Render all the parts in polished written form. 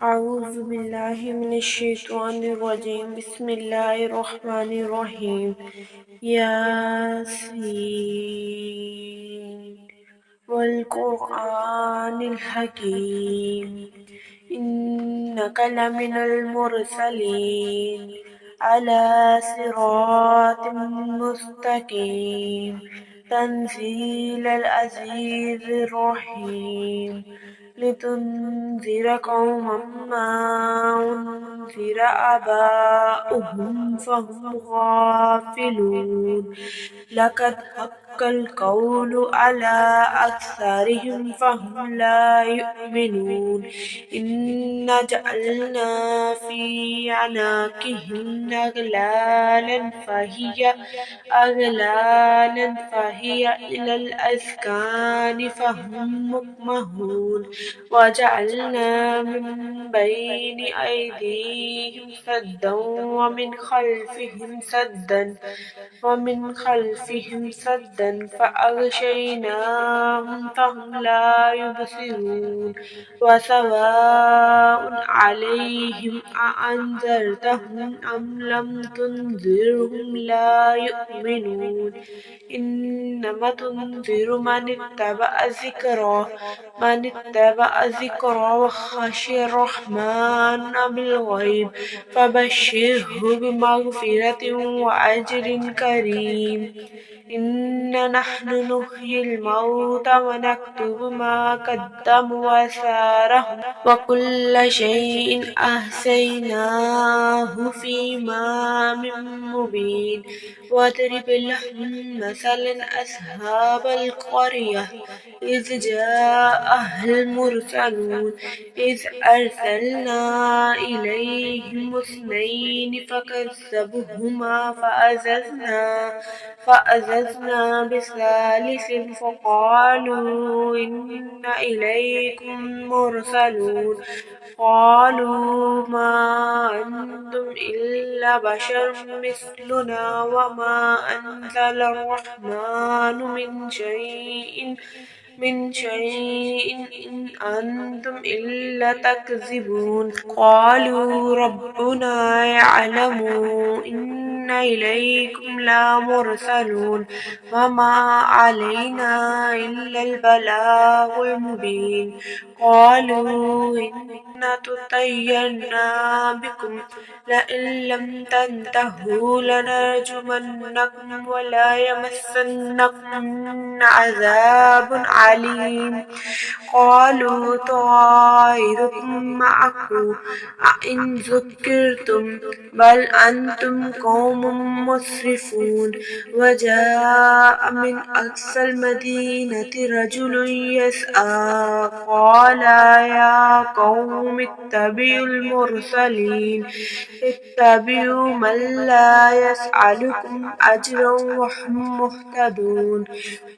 أعوذ بالله من الشيطان الرجيم. بسم الله الرحمن الرحيم. ياسين والقرآن الحكيم إنك لمن المرسلين على صراط مستقيم تنزيل العزيز الرحيم لتنذر قوما ما أنذر آباؤهم فهم غافلون لقد حق القول على أكثرهم فهم لا يؤمنون إنا جعلنا في أعناقهم أغلالا فهي إلى الأذقان فهم مقمحون وجعلنا من بين أيديهم سدا ومن خلفهم سدا فأغشيناهم فهم لا يبصرون وسواء عليهم أأنذرتهم أم لم تنذرهم لا يؤمنون إنما تنذر من اتبع ذكرى وخشي الرحمن بالغيب فبشره بمغفرة وأجر كريم إنا نحن نحيي الموتى ونكتب ما قدموا وآثارهم وكل شيء أحصيناه في إمام مبين واضرب لهم مثلا أصحاب القرية إذ جاءها المرسلون إذ أرسلنا إليهم اثنين فكذبوهما فأززنا بثالث فقالوا إنا إليكم مرسلون قالوا ما أنتم إلا بشر مثلنا وما أنزل الرحمن من شيء إن أنتم إلا تكذبون قالوا ربنا يعلم إنا إليكم لمرسلون وما علينا إلا البلاغ المبين قالوا إنا تطيرنا بكم لئن لم تنتهوا لنرجمنكم ولا يمسنكم عذاب عليم قالوا طائركم معكم أئن ذكرتم بل أنتم قوم مسرفون وجاء من أقصى المدينة رجل يسعى قال يا قوم اتبعوا المرسلين اتبعوا من لا يسألكم أجرا وهم مهتدون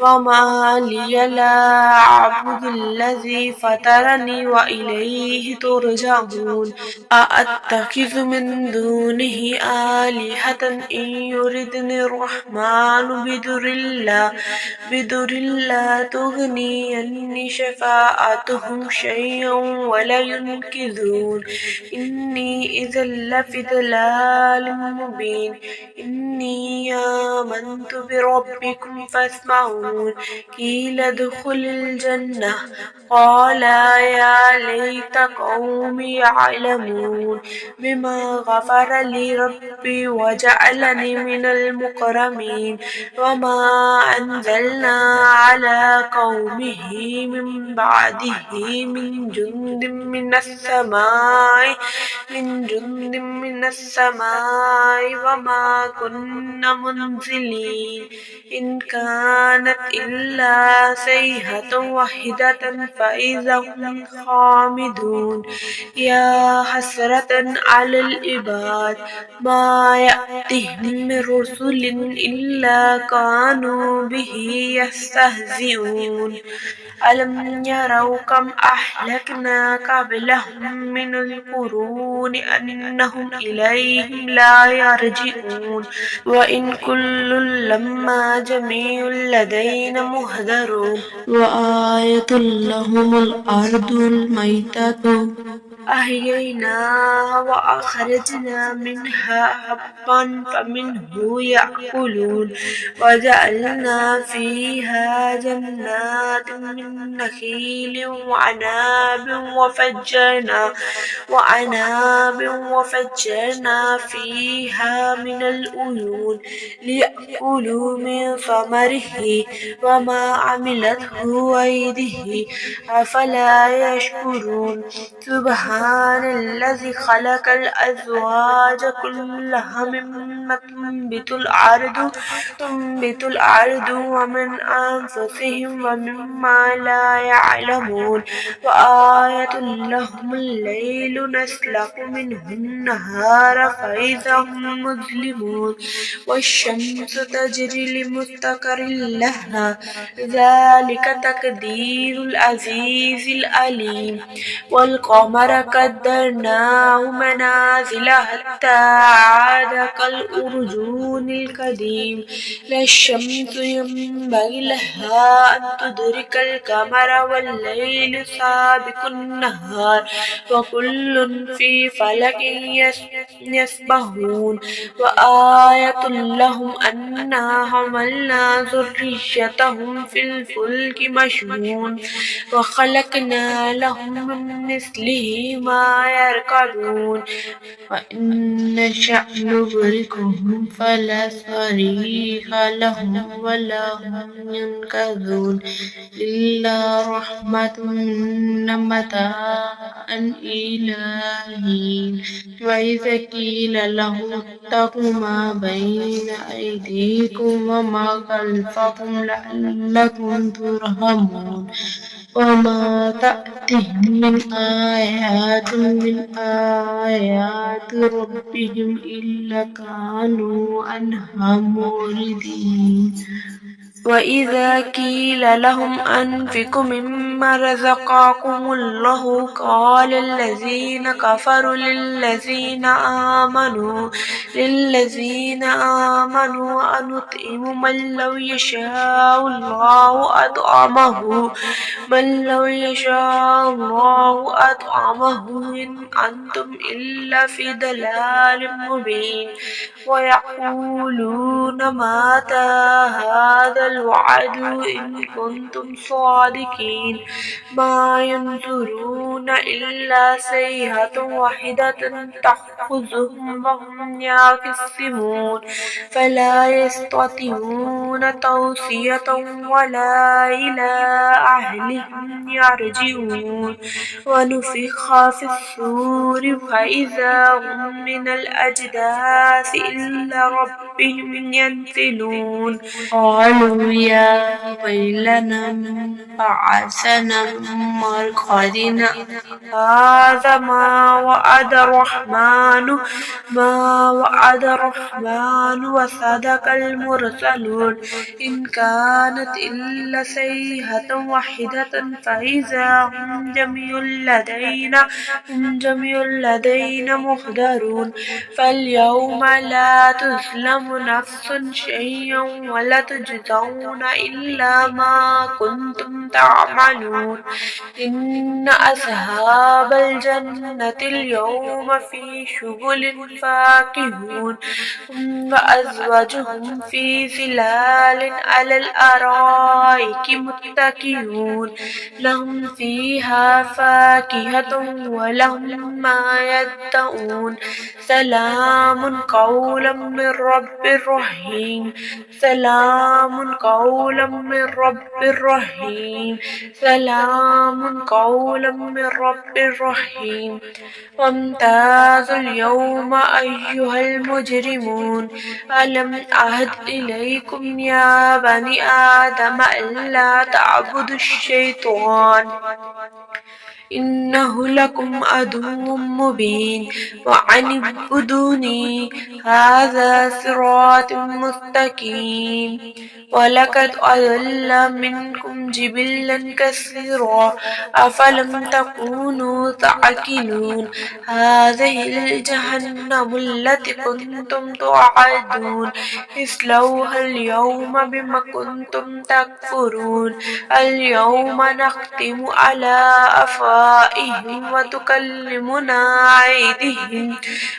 وما لي لا أعبد الذي فطرني وإليه ترجعون أأتخذ من دونه آلهة إن يردني الرحمن بضر لا تغني عني شفاعتهم شيئا ولا ينقذون إني إذا لفي ضلال مبين إني آمنت بربكم فاسمعون قيل ادخل الجنة قال يا ليت قومي يعلمون بما غفر لي ربي وجعلني من المكرمين وما أنزلنا على قومه من بعده من جند من السماء وما كنا منزلين إن كانت إلا صيحة واحدة فإذا هم خامدون يا حسرة على العباد ما يأتيهم من رسل إلا كانوا به يستهزئون ألم يروا كم أهلكنا قبلهم من القرون أنهم إليهم لا يرجعون وإن كل لما جميع لدينا محضرون وآية لهم الأرض الميتة أحييناها وأخرجنا منها حبا فمنه يأكلون وجعلنا فيها جنات من نخيل وفجرنا فيها من العيون ليأكلوا من ثمره وما عملته أيديهم أفلا يشكرون سبحان الذي خلق الأزواج كلها مما تنبت الأرض ومن أنفسهم ومما لا يعلمون وآية لهم الليل نسلخ منه النهار فإذا هم مظلمون والشمس تجري لمستقر لها ذلك تقدير العزيز العليم والقمر قدرناه منازل حتى عاد كالأرجون القديم لا الشمس ينبغي لها أن تدرك القمر والليل سابق النهار وكل في فلك يسبحون وآية لهم أنا حملنا ذريتهم في الفلك مشحون وخلقنا لهم من مثله ما يركبون وإن نشأ نغرقهم فلا صريخ لهم ولا هم ينقذون إلا رحمة منا متاعا إلى حين وإذا قيل لهم اتقوا ما بين أيديكم وما خلفكم لعلكم ترحمون وما تأتهم من آيات ربهم إلا كانوا عنها معرضين وإذا قيل لهم أنفقوا مما رزقكم الله قال الذين كفروا للذين آمنوا أنطعم من لو يشاء الله أطعمه إن أنتم إلا في ضلال مبين ويقولون متى هذا الوعد إن كنتم صادقين ما ينظرون إلا صيحة واحدة تأخذهم وهم يخصمون فلا يستطيعون توصية ولا إلى أهلهم يرجعون ونفخ في الصور فإذا هم من الأجداث إلى ربهم ينسلون قالوا يا ويلنا من بعثنا من مرقدنا هذا ما وعد الرحمن وصدق المرسلون إن كانت إلا صيحة واحدة فإذا هم جميع لدينا محضرون فاليوم لا تظلم نفس شيئا ولا تجزون إلا ما كنتم تعملون إن أصحاب الجنة اليوم في شغل فاكهون وأزواجهم في ظلال على الأرائك متكئون لهم فيها فاكهة ولهم ما يدعون سلام قولا من رب رحيم سلام قولا من رب رحيم سلام قولا من رب رحيم وامتازوا اليوم أيها المجرمون ألم أعهد إليكم يا بني آدم ألا تعبدوا الشيطان إنه لكم عدو مبين وأن اعبدوني هذا صراط مستقيم ولقد أضل منكم جبلا كثيرا أفلم تكونوا تعقلون هذه الجهنم التي كنتم توعدون اصلوها اليوم بما كنتم تكفرون اليوم نختم على أفواههم أفواههم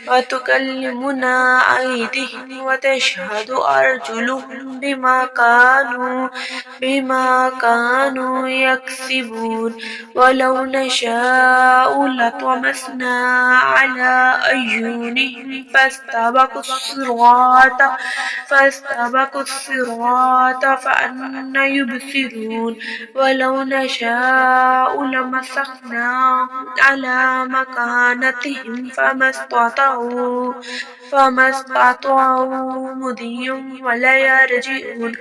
وتكلمنا أيديهم وتشهد أرجلهم بما كانوا يكسبون ولو نشاء لطمسنا على أعينهم فاستبقوا الصراط فأنى يبصرون ولو نشاء لمسخناهم على مكانتهم فما استطاعوا مضيا ولا يرجعون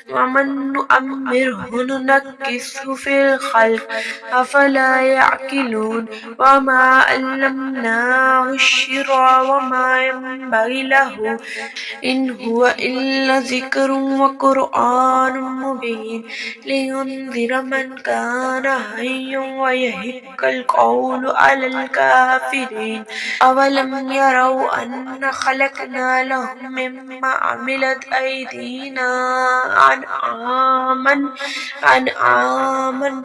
ومن نؤمره ننكسه في الخلق أفلا يعقلون وما علمناه الشعر وما ينبغي له إن هو إلا ذكر وقرآن مبين لينذر من كان حيا ويحق القول على الكافرين أولم يروا أنا خلقنا لهم مما عملت أيدينا أنعاما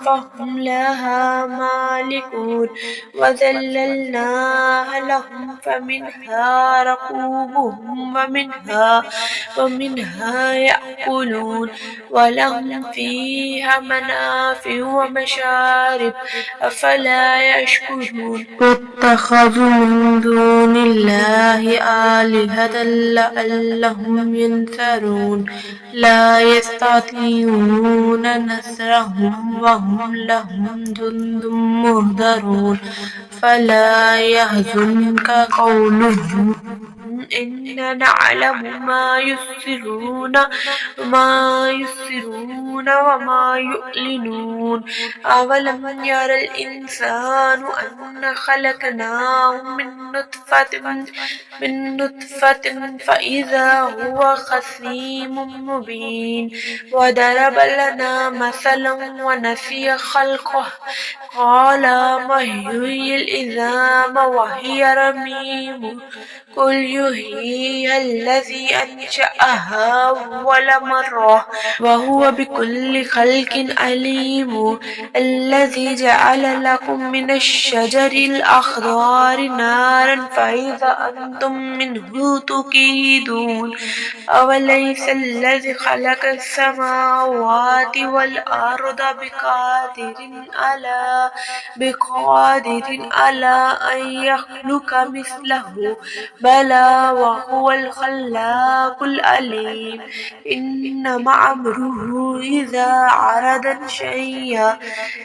فهم لها مالكون وذللناها لهم فمنها ركوبهم ومنها يأكلون ولهم فيها منافع ومشارب أفلا يشكرون واتخذوا من دون الله آلهة لعلهم ينصرون لا يستطيعون نصرهم وهم لهم جند مهضرون فلا يحزنك قولهم إنا نعلم ما يسرون وما يعلنون أولم ير الإنسان أنا خلقناه من نطفة فإذا هو خصيم مبين وضرب لنا مثلا ونسي خلقه قال ما يحيي العظام وهي رميم قل يحييها الذي أنشأها أول مرة وهو بكل خلق عليم الذي جعل لكم من الشجر الأخضر نارا فإذا أنتم منه توقدون أوليس الذي خلق السماوات والأرض بقادر على أن يخلق مثله بلى وهو الخلاق العليم إنما أمره إذا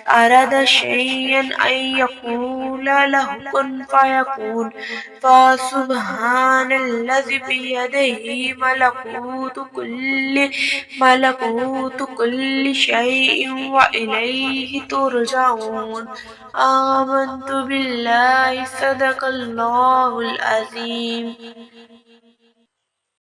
أراد شيئا أن يقول له كن فيكون فسبحان الذي بيده ملكوت كل شيء وإليه ترجعون آمنت بالله صدق الله العظيم.